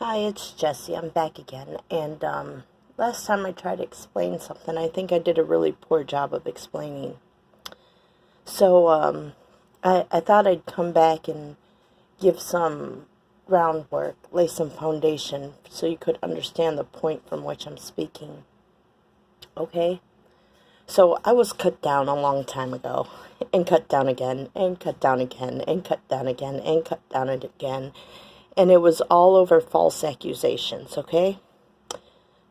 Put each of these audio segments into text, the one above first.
Hi, it's Jessie. I'm back again. And last time I tried to explain something, I think I did a really poor job of explaining. So I thought I'd come back and give some groundwork, lay some foundation so you could understand the point from which I'm speaking. Okay? So I was cut down a long time ago, and cut down again, and cut down again, and cut down again, and cut down again. And it was all over false accusations, okay?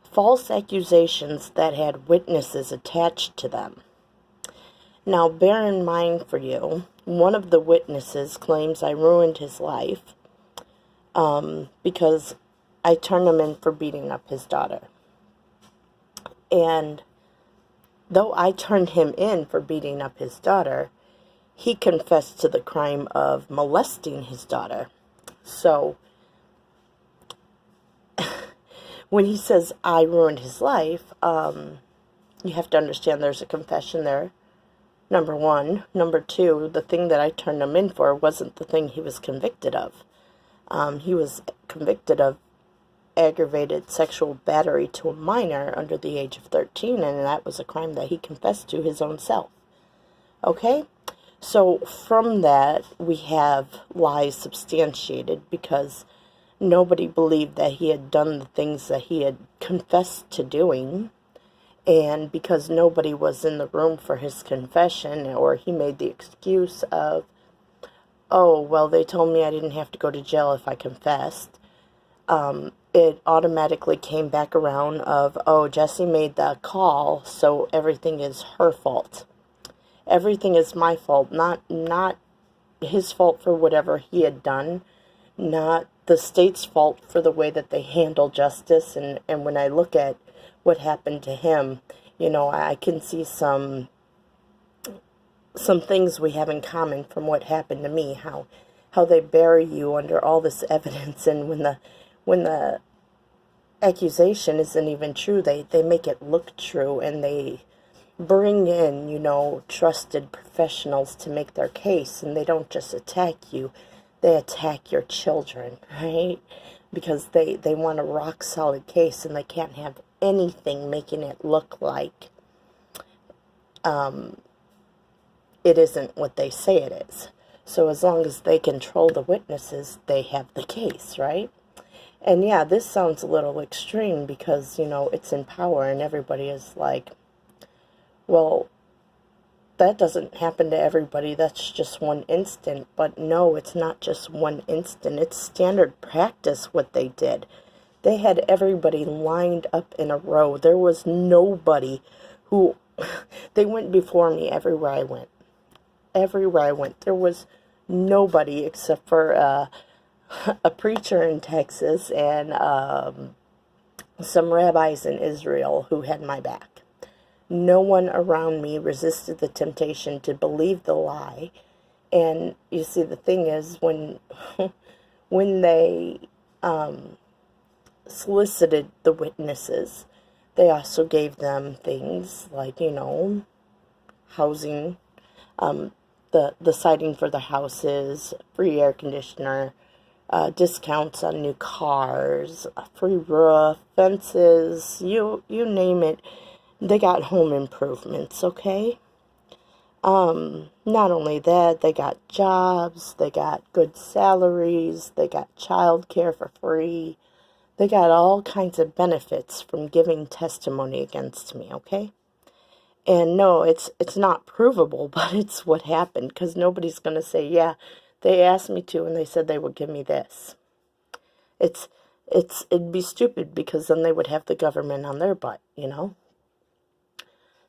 False accusations that had witnesses attached to them. Now, bear in mind for you, one of the witnesses claims I ruined his life because I turned him in for beating up his daughter. And though I turned him in for beating up his daughter, he confessed to the crime of molesting his daughter. So, when he says I ruined his life, you have to understand there's a confession there, number one. Number two, the thing that I turned him in for wasn't the thing he was convicted of. He was convicted of aggravated sexual battery to a minor under the age of 13, and that was a crime that he confessed to his own self. Okay? So from that, we have lies substantiated because nobody believed that he had done the things that he had confessed to doing, and because nobody was in the room for his confession, or he made the excuse of, oh, well, they told me I didn't have to go to jail if I confessed, it automatically came back around of, oh, Jessie made that call, so everything is her fault. Everything is my fault, not his fault for whatever he had done, not the state's fault for the way that they handle justice. And when I look at what happened to him, I can see some things we have in common from what happened to me, how they bury you under all this evidence, and when the accusation isn't even true, they make it look true, and they bring in, trusted professionals to make their case, and they don't just attack you, they attack your children, right? Because they want a rock-solid case, and they can't have anything making it look like it isn't what they say it is. So as long as they control the witnesses, they have the case, right? And yeah, this sounds a little extreme because, it's in power, and everybody is like, well, that doesn't happen to everybody, that's just one instant. But no, it's not just one instant, it's standard practice what they did. They had everybody lined up in a row. There was nobody who, they went before me everywhere I went. Everywhere I went, there was nobody except for a preacher in Texas and some rabbis in Israel who had my back. No one around me resisted the temptation to believe the lie. And you see, the thing is, when they solicited the witnesses, they also gave them things like, housing, the siding for the houses, free air conditioner, discounts on new cars, a free roof, fences, you name it. They got home improvements, okay? Not only that, they got jobs, they got good salaries, they got child care for free. They got all kinds of benefits from giving testimony against me, okay? And no, it's not provable, but it's what happened, because nobody's going to say, yeah, they asked me to, and they said they would give me this. It'd be stupid, because then they would have the government on their butt,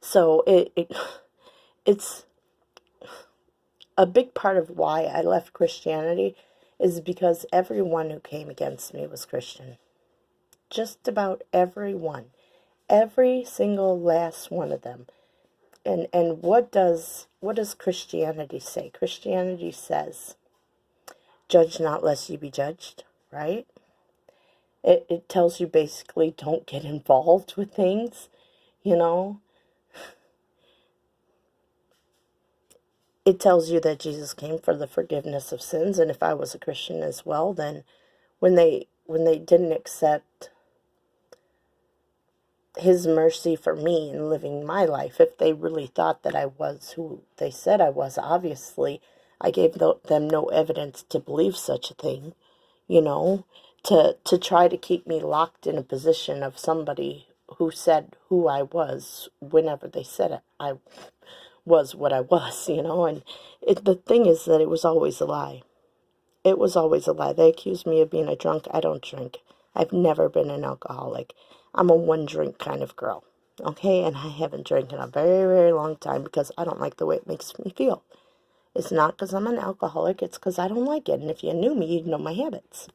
So it's a big part of why I left Christianity is because everyone who came against me was Christian. Just about everyone. Every single last one of them. And what does Christianity say? Christianity says, judge not lest you be judged, right? It tells you basically don't get involved with things, It tells you that Jesus came for the forgiveness of sins, and if I was a Christian as well, then when they when they didn't accept his mercy for me in living my life, if they really thought that I was who they said I was, obviously I gave them no evidence to believe such a thing, you know, to try to keep me locked in a position of somebody who said who I was whenever they said it. I was what I was, and the thing is that it was always a lie. It was always a lie. They accused me of being a drunk. I don't drink. I've never been an alcoholic. I'm a one-drink kind of girl, okay? And I haven't drank in a very, very long time because I don't like the way it makes me feel. It's not because I'm an alcoholic. It's because I don't like it. And if you knew me, you'd know my habits.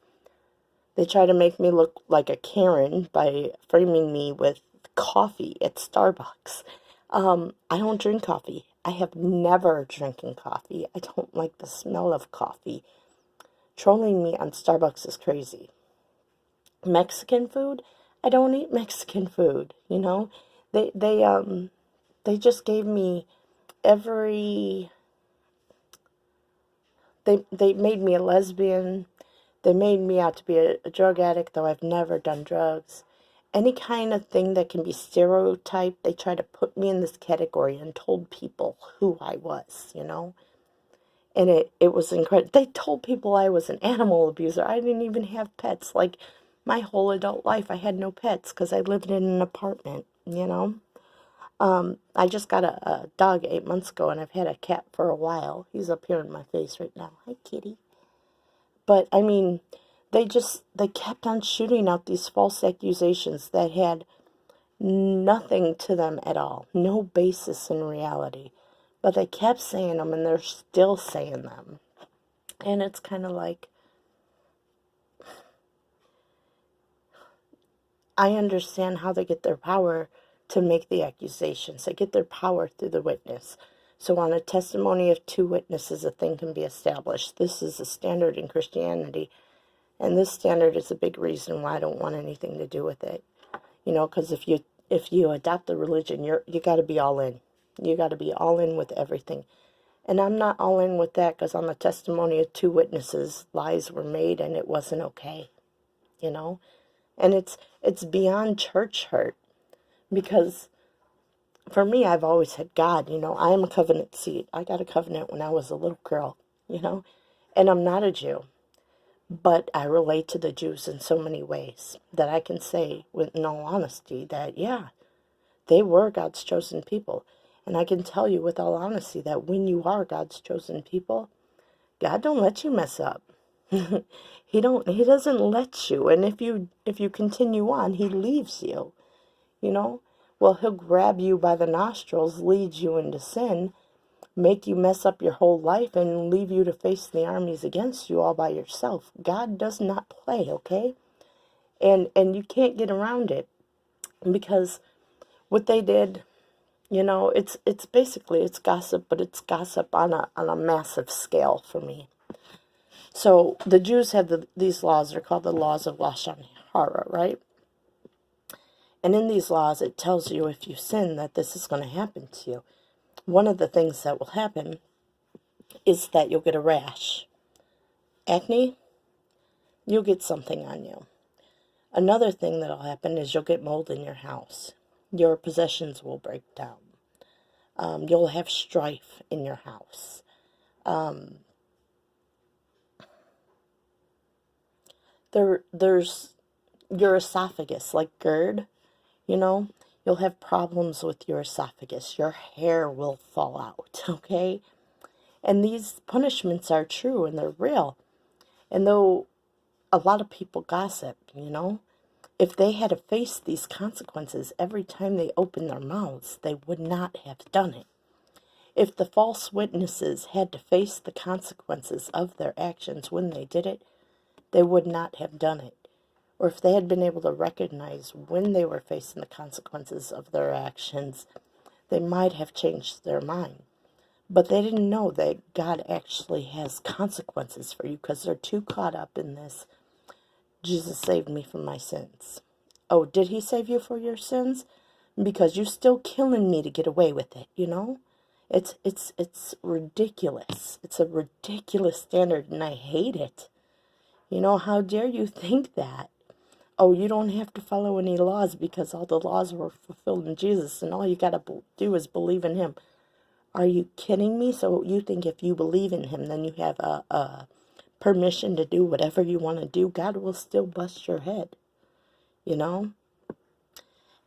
They try to make me look like a Karen by framing me with coffee at Starbucks. I don't drink coffee. I have never drinking coffee. I don't like the smell of coffee. Trolling me on Starbucks is crazy. Mexican food? I don't eat Mexican food, They just gave me every they made me a lesbian. They made me out to be a drug addict, though I've never done drugs. Any kind of thing that can be stereotyped, they try to put me in this category and told people who I was, And it was incredible. They told people I was an animal abuser. I didn't even have pets. Like, my whole adult life, I had no pets because I lived in an apartment, I just got a dog 8 months ago, and I've had a cat for a while. He's up here in my face right now. Hi, kitty. But, I mean, they kept on shooting out these false accusations that had nothing to them at all. No basis in reality. But they kept saying them, and they're still saying them. And it's kind of like, I understand how they get their power to make the accusations. They get their power through the witness. So on a testimony of 2 witnesses, a thing can be established. This is a standard in Christianity. And this standard is a big reason why I don't want anything to do with it. Because if you adopt the religion, you got to be all in. You got to be all in with everything. And I'm not all in with that because on the testimony of 2 witnesses, lies were made and it wasn't okay. And it's beyond church hurt. Because for me, I've always had God, I am a covenant seed. I got a covenant when I was a little girl, And I'm not a Jew. But I relate to the Jews in so many ways that I can say, in all honesty, that, yeah, they were God's chosen people. And I can tell you with all honesty that when you are God's chosen people, God don't let you mess up. He doesn't let you. And if you continue on, he leaves you. Well, he'll grab you by the nostrils, lead you into sin, make you mess up your whole life, and leave you to face the armies against you all by yourself. God does not play, okay? And you can't get around it, because what they did, it's basically, it's gossip, but it's gossip on a massive scale for me. So the Jews have these laws. They're called the laws of Lashon Hara, right? And in these laws, it tells you if you sin that this is going to happen to you. One of the things that will happen is that you'll get a rash. Acne, you'll get something on you. Another thing that'll happen is you'll get mold in your house. Your possessions will break down. You'll have strife in your house. There's your esophagus, like GERD, you'll have problems with your esophagus. Your hair will fall out, okay? And these punishments are true and they're real. And though a lot of people gossip, if they had to face these consequences every time they opened their mouths, they would not have done it. If the false witnesses had to face the consequences of their actions when they did it, they would not have done it. Or if they had been able to recognize when they were facing the consequences of their actions, they might have changed their mind. But they didn't know that God actually has consequences for you because they're too caught up in this. Jesus saved me from my sins. Oh, did he save you for your sins? Because you're still killing me to get away with it, It's ridiculous. It's a ridiculous standard, and I hate it. You know, how dare you think that? Oh, you don't have to follow any laws because all the laws were fulfilled in Jesus and all you got to do is believe in him. Are you kidding me? So you think if you believe in him, then you have a permission to do whatever you want to do? God will still bust your head, you know?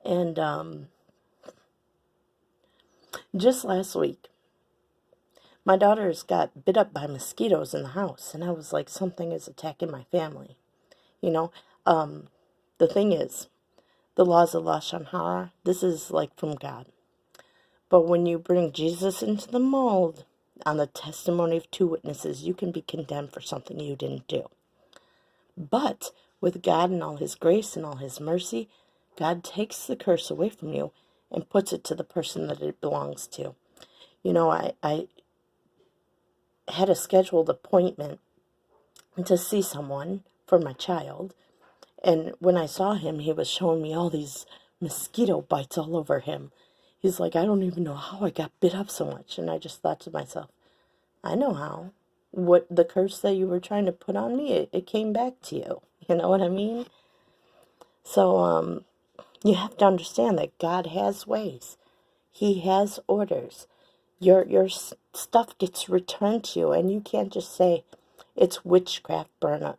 And just last week, my daughters got bit up by mosquitoes in the house, and I was like, something is attacking my family. You know, the thing is, the laws of Lashon Hara, this is like from God. But when you bring Jesus into the mold on the testimony of two witnesses, you can be condemned for something you didn't do. But with God and all his grace and all his mercy, God takes the curse away from you and puts it to the person that it belongs to. You know, I had a scheduled appointment to see someone for my child. And when I saw him, he was showing me all these mosquito bites all over him. He's like, I don't even know how I got bit up so much. And I just thought to myself, I know how. What the curse that you were trying to put on me, it came back to you. You know what I mean? So you have to understand that God has ways. He has orders. Your stuff gets returned to you, and you can't just say it's witchcraft, burn a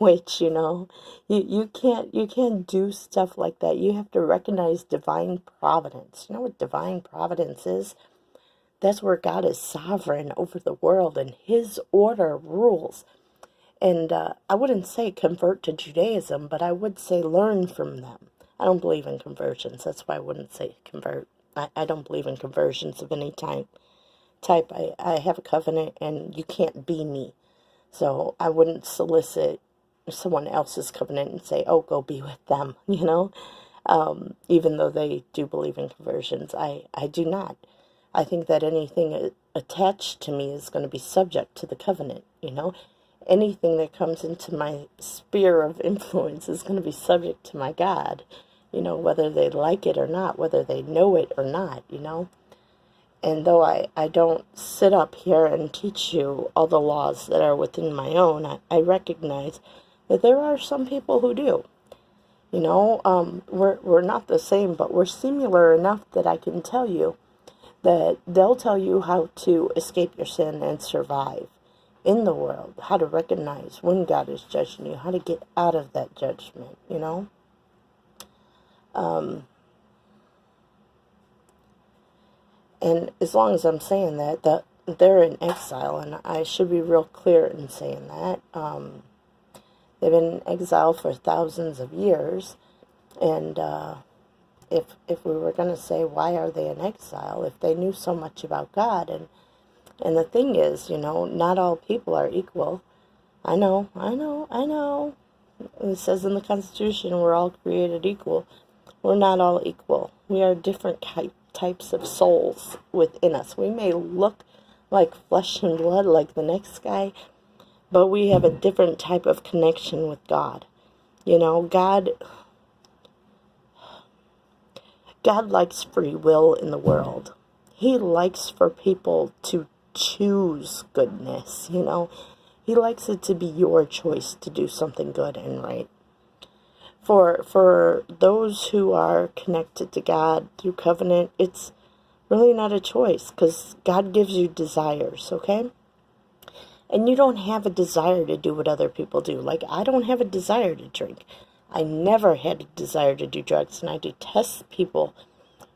witch. You know, you can't do stuff like that. You have to recognize divine providence. You know what divine providence is? That's where God is sovereign over the world, and his order rules. And I wouldn't say convert to Judaism, but I would say learn from them. I don't believe in conversions. That's why I wouldn't say convert. I don't believe in conversions of any type. I have a covenant, and you can't be me. So I wouldn't solicit someone else's covenant and say, oh, go be with them, you know? Even though they do believe in conversions. I do not. I think that anything attached to me is going to be subject to the covenant, you know? Anything that comes into my sphere of influence is going to be subject to my God, you know, whether they like it or not, whether they know it or not, you know. And though I don't sit up here and teach you all the laws that are within my own, I recognize that there are some people who do. You know, we're not the same, but we're similar enough that I can tell you that they'll tell you how to escape your sin and survive in the world, how to recognize when God is judging you, how to get out of that judgment, you know. And as long as I'm saying that they're in exile, and I should be real clear in saying that. They've been in exile for thousands of years, and if we were going to say, why are they in exile, if they knew so much about God, and the thing is, you know, not all people are equal. I know. It says in the Constitution we're all created equal. We're not all equal. We are different types of souls within us. We may look like flesh and blood like the next guy, but we have a different type of connection with God. You know, God likes free will in the world. He likes for people to choose goodness, you know. He likes it to be your choice to do something good and right. For those who are connected to God through covenant, it's really not a choice, because God gives you desires, okay? And you don't have a desire to do what other people do. Like, I don't have a desire to drink. I never had a desire to do drugs, and I detest people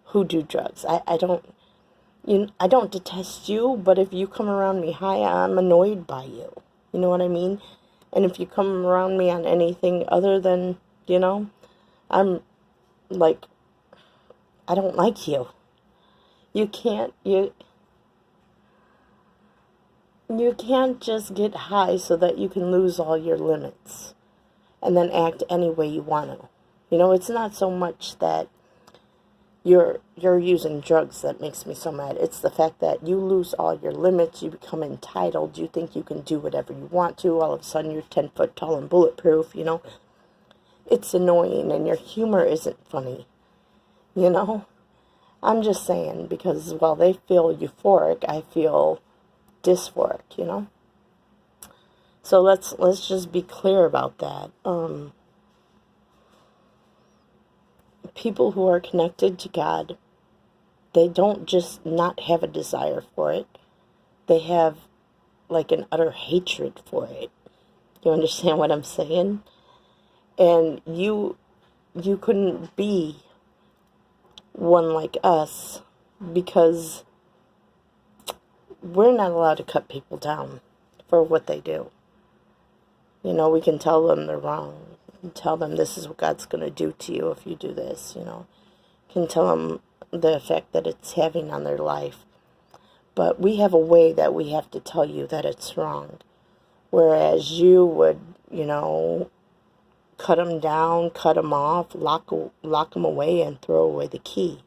who do drugs. I don't detest you, but if you come around me high, I'm annoyed by you. You know what I mean? And if you come around me on anything other than, you know, I'm like, I don't like you. You can't just get high so that you can lose all your limits and then act any way you want to. You know, it's not so much that you're using drugs that makes me so mad. It's the fact that you lose all your limits, you become entitled, you think you can do whatever you want to, all of a sudden you're 10 foot tall and bulletproof, you know. It's annoying, and your humor isn't funny, you know. I'm just saying, because while they feel euphoric, I feel dysphoric, you know. So let's just be clear about that. People who are connected to God, they don't just not have a desire for it. They have like an utter hatred for it. You understand what I'm saying? And you couldn't be one like us because we're not allowed to cut people down for what they do. You know, we can tell them they're wrong. We can tell them this is what God's going to do to you if you do this, you know. Can tell them the effect that it's having on their life. But we have a way that we have to tell you that it's wrong. Whereas you would, you know, cut them down, cut them off, lock them away and throw away the key.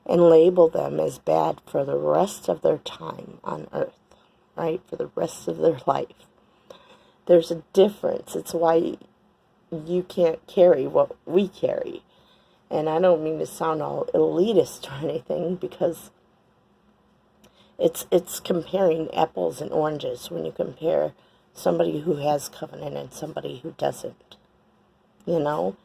And label them as bad for the rest of their time on earth, right? For the rest of their life. There's a difference. It's why you can't carry what we carry. And I don't mean to sound all elitist or anything, because it's comparing apples and oranges when you compare somebody who has covenant and somebody who doesn't. You know?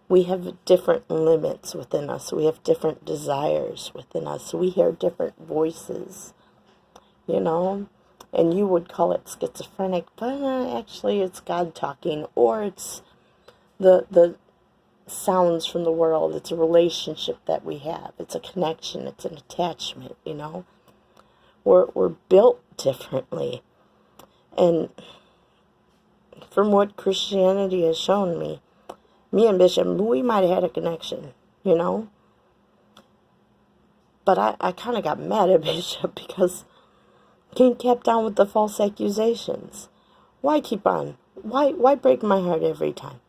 We have different limits within us. We have different desires within us. We hear different voices, you know? And you would call it schizophrenic, but actually it's God talking, or it's the sounds from the world. It's a relationship that we have. It's a connection. It's an attachment, you know? We're built differently. And from what Christianity has shown me and Bishop, we might have had a connection, you know? But I kind of got mad at Bishop because he kept on with the false accusations. Why keep on? Why break my heart every time?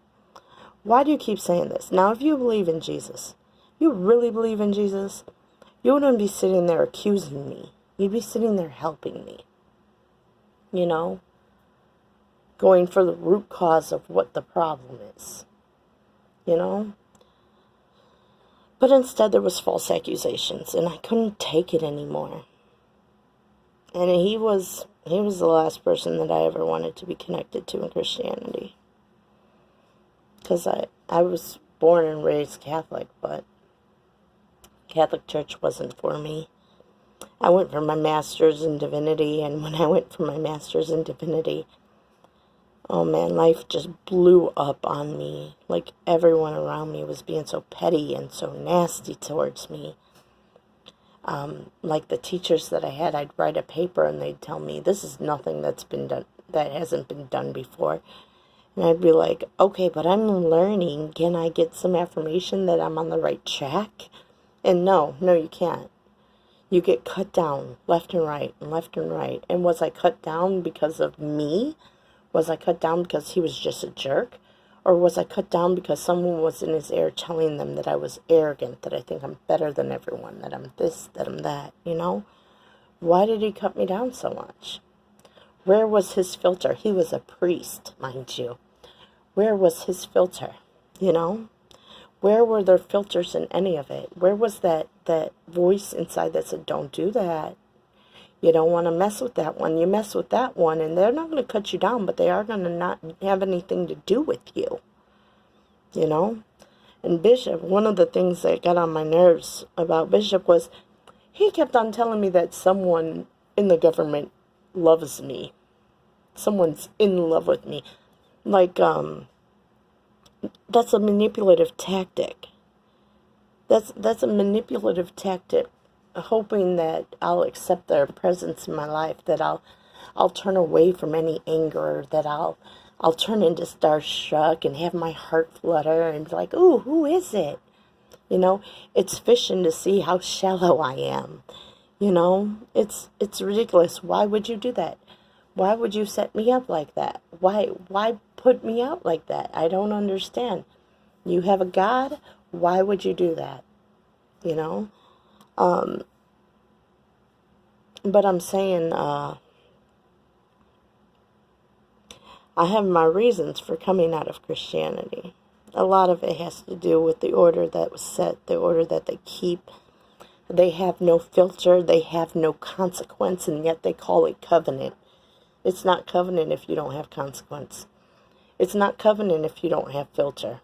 Why do you keep saying this? Now, if you believe in Jesus, you really believe in Jesus, you wouldn't be sitting there accusing me. You'd be sitting there helping me. You know? Going for the root cause of what the problem is. You know? But instead there was false accusations, and I couldn't take it anymore. And he was the last person that I ever wanted to be connected to in Christianity. Because I was born and raised Catholic, but Catholic Church wasn't for me. I went for my master's in divinity, and when I went for my master's in divinity, oh man, life just blew up on me. Like everyone around me was being so petty and so nasty towards me. Like the teachers that I had, I'd write a paper and they'd tell me, this is nothing that's been done, that hasn't been done before. And I'd be like, okay, but I'm learning. Can I get some affirmation that I'm on the right track? And no, you can't. You get cut down left and right and left and right. And was I cut down because of me? Was I cut down because he was just a jerk? Or was I cut down because someone was in his ear telling them that I was arrogant, that I think I'm better than everyone, that I'm this, that I'm that, you know? Why did he cut me down so much? Where was his filter? He was a priest, mind you. Where was his filter, you know? Where were there filters in any of it? Where was that voice inside that said, don't do that? You don't want to mess with that one. You mess with that one, and they're not going to cut you down, but they are going to not have anything to do with you. You know? And Bishop, one of the things that got on my nerves about Bishop was he kept on telling me that someone in the government loves me. Someone's in love with me. Like, that's a manipulative tactic. That's a manipulative tactic. Hoping that I'll accept their presence in my life, that I'll turn away from any anger, that I'll turn into starstruck and have my heart flutter and be like, ooh, who is it? You know, it's fishing to see how shallow I am. You know, it's ridiculous. Why would you do that? Why would you set me up like that? Why put me out like that? I don't understand. You have a God? Why would you do that? You know? But I'm saying, I have my reasons for coming out of Christianity. A lot of it has to do with the order that was set, the order that they keep. They have no filter, they have no consequence, and yet they call it covenant. It's not covenant if you don't have consequence. It's not covenant if you don't have filter.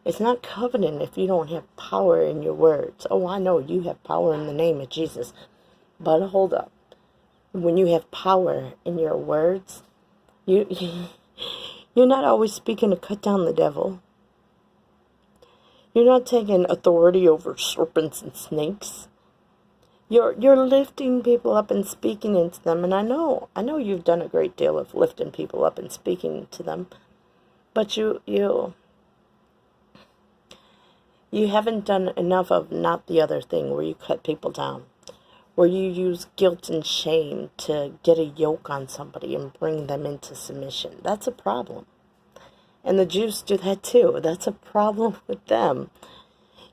It's not covenant if you don't have power in your words. Oh, I know you have power in the name of Jesus. But hold up. When you have power in your words, you're not always speaking to cut down the devil. You're not taking authority over serpents and snakes. You're lifting people up and speaking into them. And I know you've done a great deal of lifting people up and speaking to them. But you haven't done enough of not the other thing where you cut people down. Where you use guilt and shame to get a yoke on somebody and bring them into submission. That's a problem. And the Jews do that too. That's a problem with them.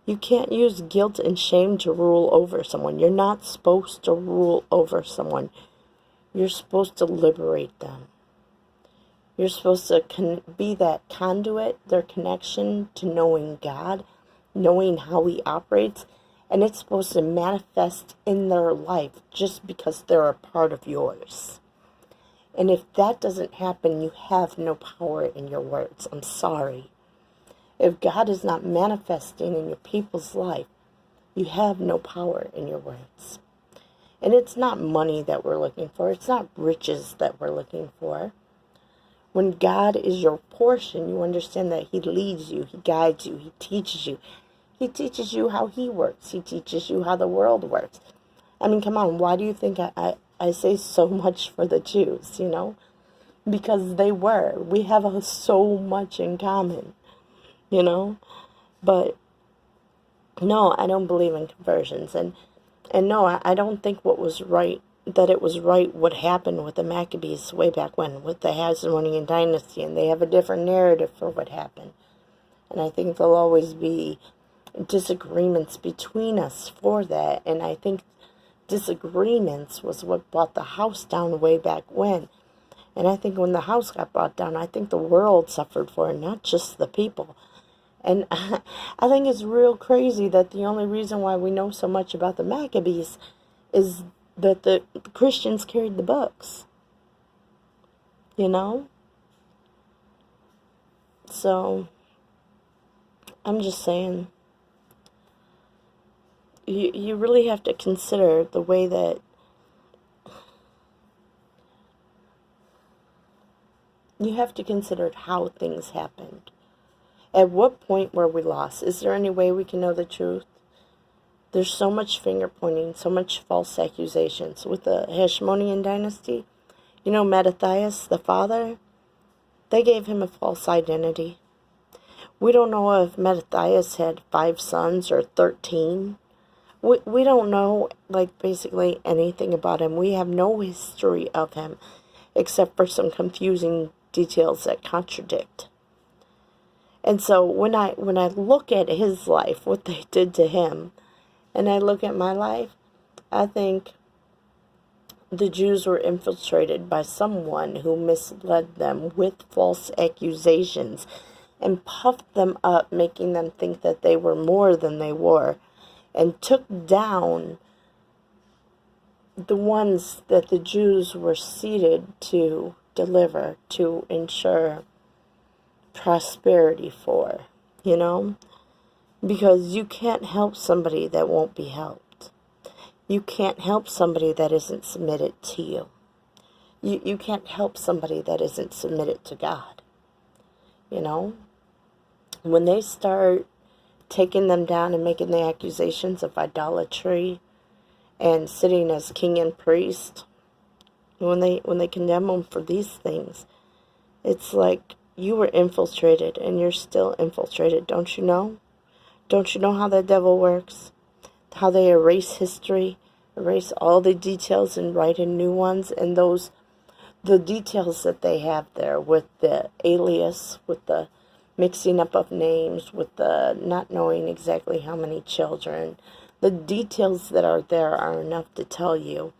You can't use guilt and shame to rule over someone. You're not supposed to rule over someone. You're supposed to liberate them. You're supposed to be that conduit, their connection to knowing God, knowing how He operates. And it's supposed to manifest in their life just because they're a part of yours. And if that doesn't happen, you have no power in your words. I'm sorry. If God is not manifesting in your people's life, you have no power in your words. And it's not money that we're looking for. It's not riches that we're looking for. When God is your portion, you understand that He leads you, He guides you, He teaches you. He teaches you how He works. He teaches you how the world works. I mean, come on, why do you think I say so much for the Jews, Because we have so much in common, But, no, I don't believe in conversions. And no, I don't think it was right what happened with the Maccabees way back when, with the Hasmonean dynasty, and they have a different narrative for what happened. And I think there'll always be disagreements between us for that, and I think disagreements was what brought the house down way back when. And I think when the house got brought down, I think the world suffered for it, not just the people. And I think it's real crazy that the only reason why we know so much about the Maccabees is that the Christians carried the books. So, I'm just saying, you really have to consider the way that you have to consider how things happened. At what point were we lost? Is there any way we can know the truth? There's so much finger pointing, so much false accusations. With the Hasmonean dynasty, Mattathias, the father, they gave him a false identity. We don't know if Mattathias had 5 sons or 13. We don't know, basically anything about him. We have no history of him, except for some confusing details that contradict. And so when I look at his life, what they did to him, and I look at my life, I think the Jews were infiltrated by someone who misled them with false accusations and puffed them up, making them think that they were more than they were, and took down the ones that the Jews were seated to deliver, to ensure prosperity for, Because you can't help somebody that won't be helped. You can't help somebody that isn't submitted to you. You can't help somebody that isn't submitted to God. When they start taking them down and making the accusations of idolatry and sitting as king and priest, when they condemn them for these things, it's like you were infiltrated and you're still infiltrated. Don't you know? Don't you know how the devil works? How they erase history, erase all the details and write in new ones, and the details that they have there with the alias, with the mixing up of names, with the not knowing exactly how many children. The details that are there are enough to tell you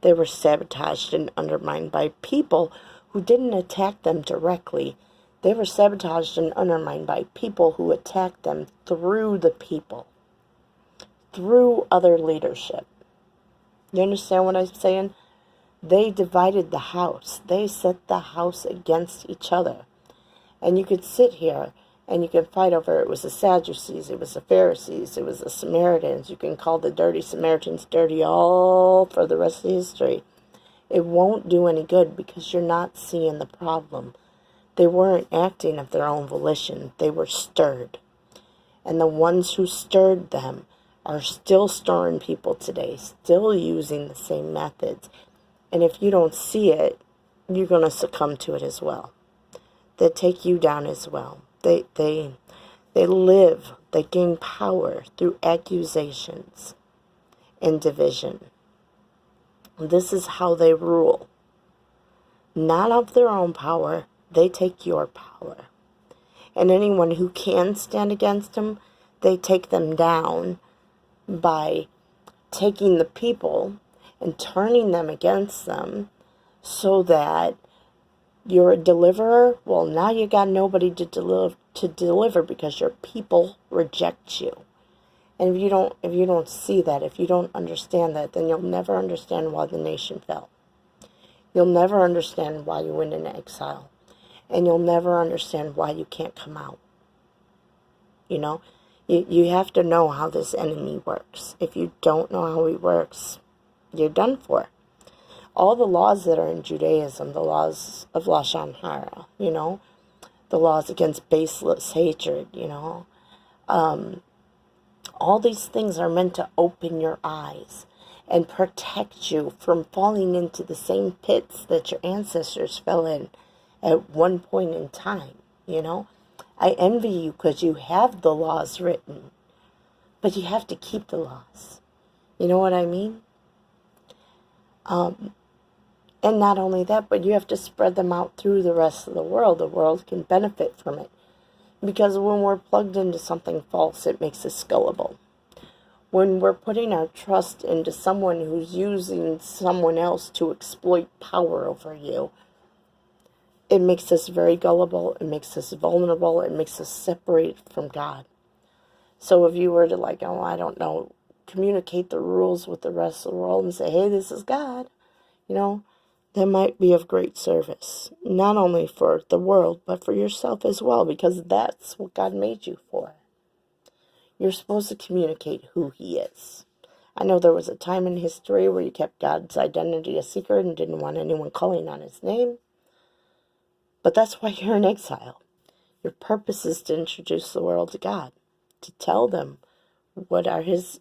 they were sabotaged and undermined by people who didn't attack them directly. They were sabotaged and undermined by people who attacked them through the people, through other leadership. You understand what I'm saying? They divided the house. They set the house against each other. And you could sit here and you can fight over it was the Sadducees, it was the Pharisees, it was the Samaritans. You can call the dirty Samaritans dirty all for the rest of history. It won't do any good because you're not seeing the problem. They weren't acting of their own volition. They were stirred. And the ones who stirred them are still stirring people today, still using the same methods. And if you don't see it, you're going to succumb to it as well. They take you down as well. They live, they gain power through accusations and division. This is how they rule. Not of their own power, they take your power. And anyone who can stand against them, they take them down by taking the people and turning them against them so that you're a deliverer. Well, now you got nobody to deliver because your people reject you. And if you don't see that, if you don't understand that, then you'll never understand why the nation fell. You'll never understand why you went into exile. And you'll never understand why you can't come out. You know, you have to know how this enemy works. If you don't know how he works, you're done for. All the laws that are in Judaism, the laws of Lashon Hara, you know, the laws against baseless hatred, you know, all these things are meant to open your eyes and protect you from falling into the same pits that your ancestors fell in at one point in time, you know. I envy you because you have the laws written, but you have to keep the laws. You know what I mean? And not only that, but you have to spread them out through the rest of the world. The world can benefit from it. Because when we're plugged into something false, it makes us gullible. When we're putting our trust into someone who's using someone else to exploit power over you, it makes us very gullible. It makes us vulnerable. It makes us separated from God. So if you were to, like, oh, I don't know, communicate the rules with the rest of the world and say, hey, this is God, you know, that might be of great service, not only for the world, but for yourself as well, because that's what God made you for. You're supposed to communicate who He is. I know there was a time in history where you kept God's identity a secret and didn't want anyone calling on His name, but that's why you're in exile. Your purpose is to introduce the world to God, to tell them what are His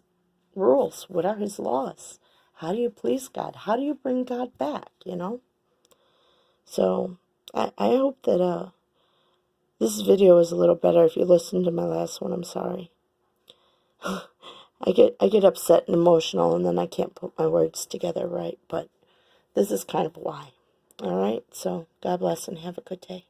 rules, what are His laws. How do you please God? How do you bring God back, you know? So, I hope that this video is a little better. If you listened to my last one, I'm sorry. I get upset and emotional, and then I can't put my words together right, but this is kind of why. All right? So, God bless and have a good day.